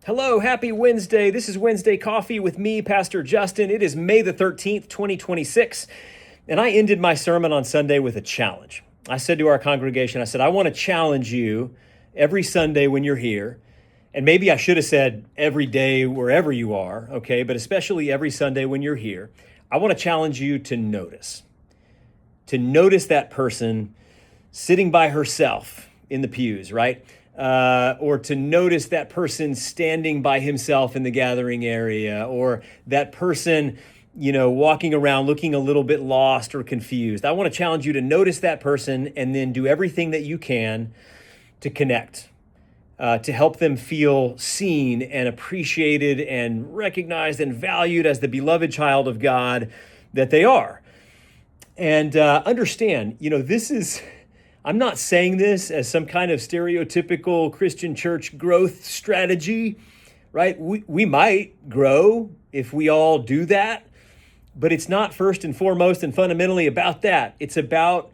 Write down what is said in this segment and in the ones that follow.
Hello, happy Wednesday. This is Wednesday Coffee with me, Pastor Justin. It is May the 13th, 2026, and I ended my sermon on Sunday with a challenge. I said to our congregation, I want to challenge you every Sunday when you're here, and maybe I should have said every day wherever you are, okay, but especially every Sunday when you're here, I want to challenge you to notice that person sitting by herself in the pews, right? Or to notice that person standing by himself in the gathering area, or that person, walking around looking a little bit lost or confused. I want to challenge you to notice that person and then do everything that you can to connect, to help them feel seen and appreciated and recognized and valued as the beloved child of God that they are. And understand, I'm not saying this as some kind of stereotypical Christian church growth strategy, right? We might grow if we all do that, but it's not first and foremost and fundamentally about that. It's about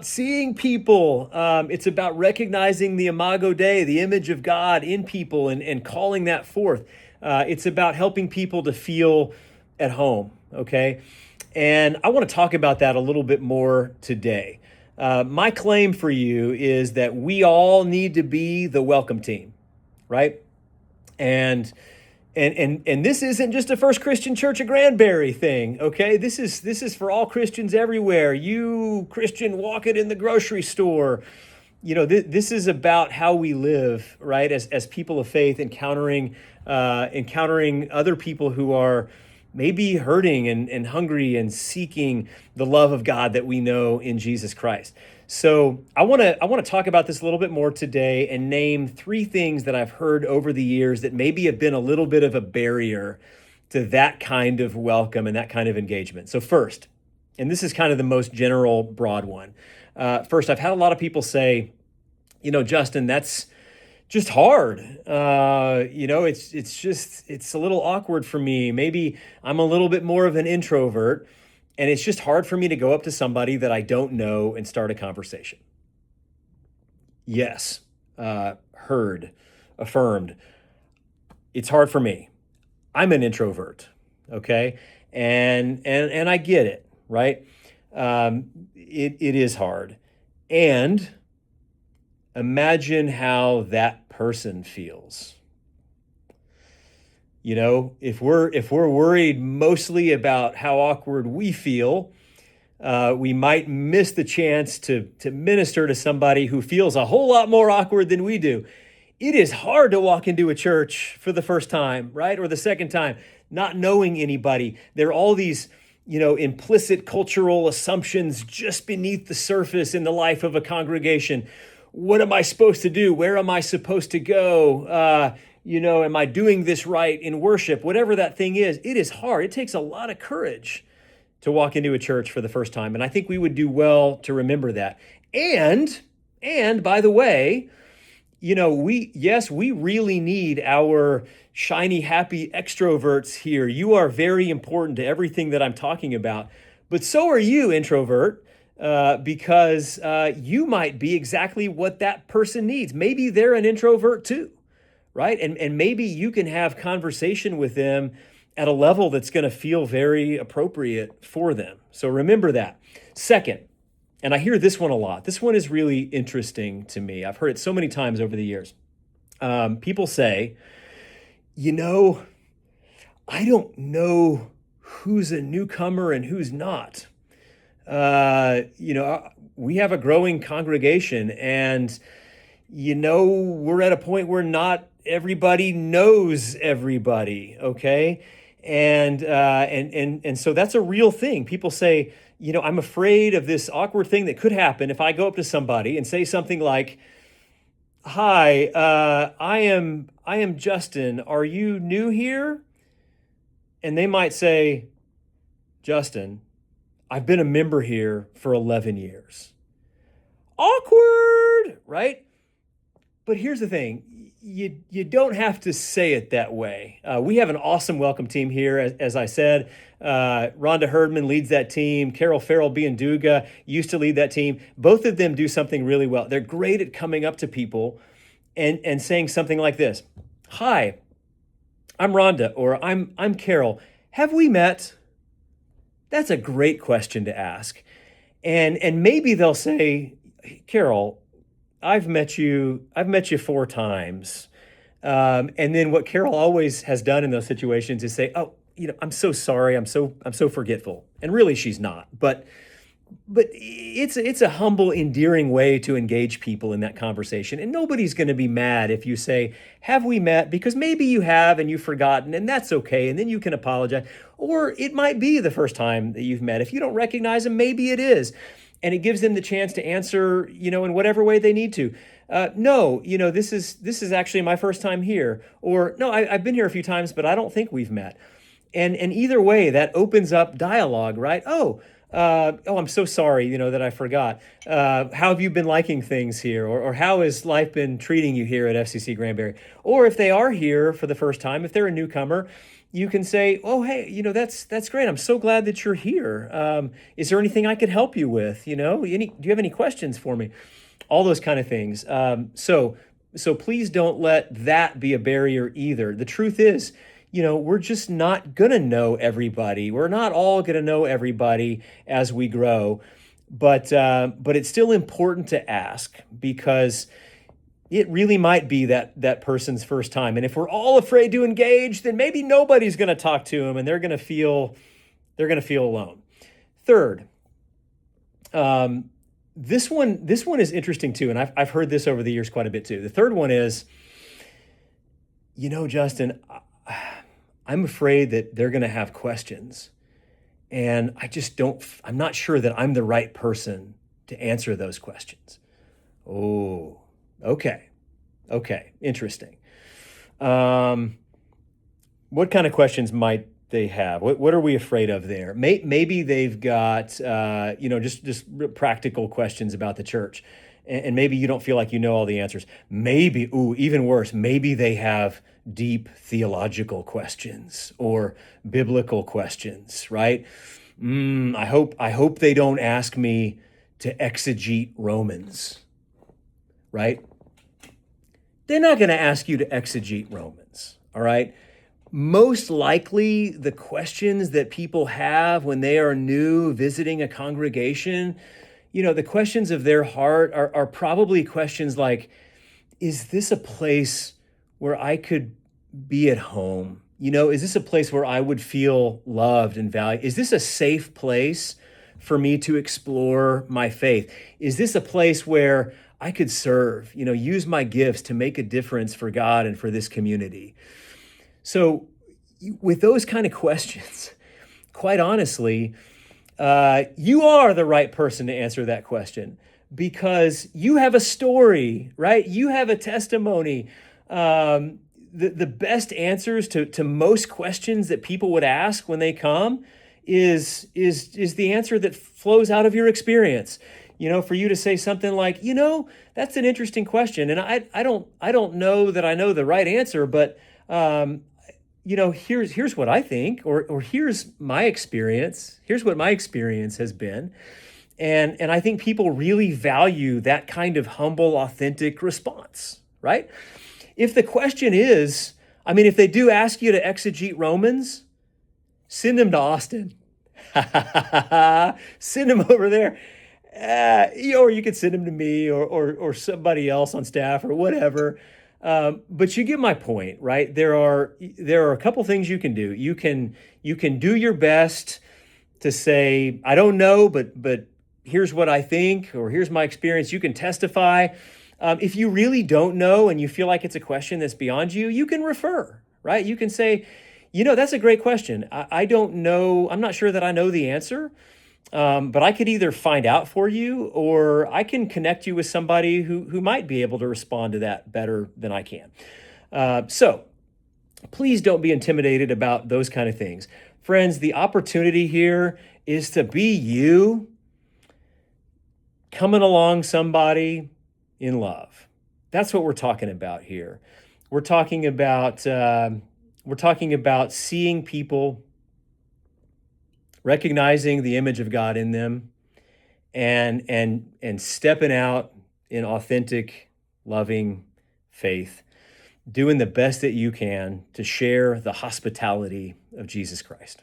seeing people. It's about recognizing the Imago Dei, the image of God in people, and calling that forth. It's about helping people to feel at home, okay? And I want to talk about that a little bit more today. My claim for you is that we all need to be the welcome team, right? And this isn't just a First Christian Church of Granbury thing, okay? This is for all Christians everywhere. You Christian walking in the grocery store, this is about how we live, right? As people of faith, encountering other people who are maybe hurting and hungry and seeking the love of God that we know in Jesus Christ. So I want to talk about this a little bit more today and name 3 things that I've heard over the years that maybe have been a little bit of a barrier to that kind of welcome and that kind of engagement. So first, and this is kind of the most general, broad one. First, I've had a lot of people say, Justin, that's just hard. It's a little awkward for me. Maybe I'm a little bit more of an introvert, and it's just hard for me to go up to somebody that I don't know and start a conversation. Yes, heard, affirmed. It's hard for me. I'm an introvert, okay? And I get it, right? It is hard. And imagine how that person feels. If we're worried mostly about how awkward we feel, we might miss the chance to minister to somebody who feels a whole lot more awkward than we do. It is hard to walk into a church for the first time, right? Or the second time, not knowing anybody. There are all these implicit cultural assumptions just beneath the surface in the life of a congregation. What am I supposed to do? Where am I supposed to go? Am I doing this right in worship? Whatever that thing is, it is hard. It takes a lot of courage to walk into a church for the first time. And I think we would do well to remember that. And by the way, we really need our shiny, happy extroverts here. You are very important to everything that I'm talking about. But so are you, introvert. Because you might be exactly what that person needs. Maybe they're an introvert too, right? And maybe you can have conversation with them at a level that's going to feel very appropriate for them. So remember that. Second, and I hear this one a lot. This one is really interesting to me. I've heard it so many times over the years. People say, I don't know who's a newcomer and who's not. We have a growing congregation, and we're at a point where not everybody knows everybody, okay? And so that's a real thing. People say, I'm afraid of this awkward thing that could happen if I go up to somebody and say something like, "Hi, I am Justin. Are you new here?" And they might say, "Justin, I've been a member here for 11 years. Awkward, right? But here's the thing. You don't have to say it that way. We have an awesome welcome team here, as I said. Rhonda Herdman leads that team. Carol Farrell Bianduga used to lead that team. Both of them do something really well. They're great at coming up to people and saying something like this. Hi, I'm Rhonda, or I'm Carol. Have we met? That's a great question to ask. And maybe they'll say, Carol, I've met you 4 times. And then what Carol always has done in those situations is say, "Oh, I'm so sorry. I'm so forgetful." And really, she's not. But it's a humble, endearing way to engage people in that conversation. And nobody's going to be mad if you say, "Have we met?" Because maybe you have and you've forgotten, and that's okay. And then you can apologize. Or it might be the first time that you've met. If you don't recognize them, maybe it is. And it gives them the chance to answer, in whatever way they need to. No, this is actually my first time here. Or no, I've been here a few times, but I don't think we've met. And either way, that opens up dialogue, right? Oh, I'm so sorry, that I forgot. How have you been liking things here? Or how has life been treating you here at FCC Granbury? Or if they are here for the first time, if they're a newcomer, you can say, oh, hey, that's great. I'm so glad that you're here. Is there anything I could help you with? Do you have any questions for me? All those kind of things. So please don't let that be a barrier either. The truth is, we're just not going to know everybody. We're not all going to know everybody as we grow. But it's still important to ask because it really might be that person's first time. And if we're all afraid to engage, then maybe nobody's going to talk to them and they're going to feel alone. Third, this one is interesting too. And I've heard this over the years quite a bit too. The third one is, Justin, I'm afraid that they're going to have questions. And I'm not sure that I'm the right person to answer those questions. Oh, okay. Okay. Interesting. What kind of questions might they have? What are we afraid of there? Maybe they've got, just practical questions about the church. And maybe you don't feel like you know all the answers. Maybe, even worse, maybe they have deep theological questions or biblical questions, right? I hope they don't ask me to exegete Romans, right? They're not going to ask you to exegete Romans, all right? Most likely, the questions that people have when they are new visiting a congregation, the questions of their heart are probably questions like, is this a place where I could be at home? Is this a place where I would feel loved and valued? Is this a safe place for me to explore my faith? Is this a place where I could serve, use my gifts to make a difference for God and for this community? So with those kind of questions, quite honestly, you are the right person to answer that question because you have a story, right? You have a testimony. The best answers to most questions that people would ask when they come is the answer that flows out of your experience. For you to say something like, that's an interesting question, and I don't know that I know the right answer, but here's what I think, or here's my experience. Here's what my experience has been. And I think people really value that kind of humble, authentic response, right? If the question is, if they do ask you to exegete Romans, send them to Austin. Send them over there. Or you could send them to me or somebody else on staff or whatever. But you get my point, right? There are a couple things you can do. You can do your best to say, I don't know, but here's what I think, or here's my experience. You can testify. If you really don't know and you feel like it's a question that's beyond you, you can refer, right? You can say, that's a great question. I don't know. I'm not sure that I know the answer. But I could either find out for you or I can connect you with somebody who might be able to respond to that better than I can. So please don't be intimidated about those kind of things. Friends, the opportunity here is to be you coming along somebody in love. That's what we're talking about here. We're talking about seeing people, recognizing the image of God in them, and stepping out in authentic, loving faith. doing the best that you can to share the hospitality of Jesus Christ.